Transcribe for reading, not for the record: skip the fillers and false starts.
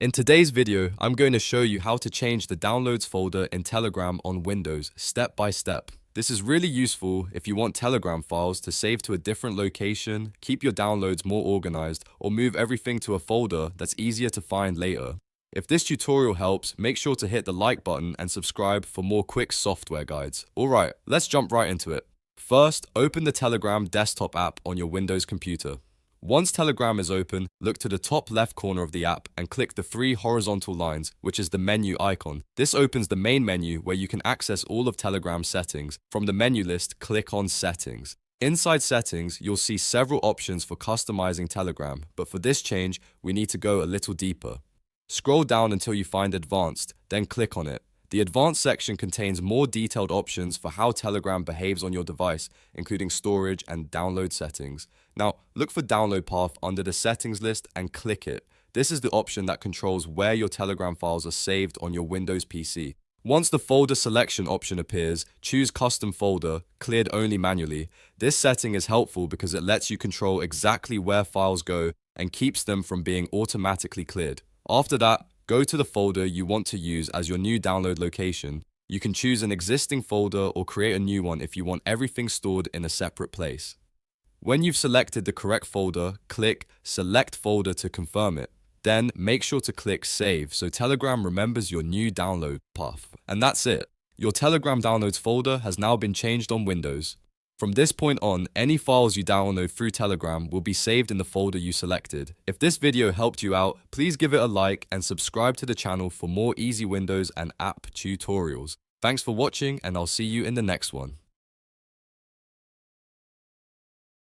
In today's video, I'm going to show you how to change the Downloads folder in Telegram on Windows step by step. This is really useful if you want Telegram files to save to a different location, keep your downloads more organized, or move everything to a folder that's easier to find later. If this tutorial helps, make sure to hit the like button and subscribe for more quick software guides. Alright, let's jump right into it. First, open the Telegram desktop app on your Windows computer. Once Telegram is open, look to the top left corner of the app and click the three horizontal lines, which is the menu icon. This opens the main menu where you can access all of Telegram's settings. From the menu list, click on Settings. Inside Settings, you'll see several options for customizing Telegram, but for this change, we need to go a little deeper. Scroll down until you find Advanced, then click on it. The Advanced section contains more detailed options for how Telegram behaves on your device, including storage and download settings. Now, look for Download Path under the Settings list and click it. This is the option that controls where your Telegram files are saved on your Windows PC. Once the folder selection option appears, choose Custom Folder, cleared only manually. This setting is helpful because it lets you control exactly where files go and keeps them from being automatically cleared. After that, go to the folder you want to use as your new download location. You can choose an existing folder or create a new one if you want everything stored in a separate place. When you've selected the correct folder, click Select Folder to confirm it. Then make sure to click Save so Telegram remembers your new download path. And that's it. Your Telegram Downloads folder has now been changed on Windows. From this point on, any files you download through Telegram will be saved in the folder you selected. If this video helped you out, please give it a like and subscribe to the channel for more easy Windows and app tutorials. Thanks for watching, and I'll see you in the next one.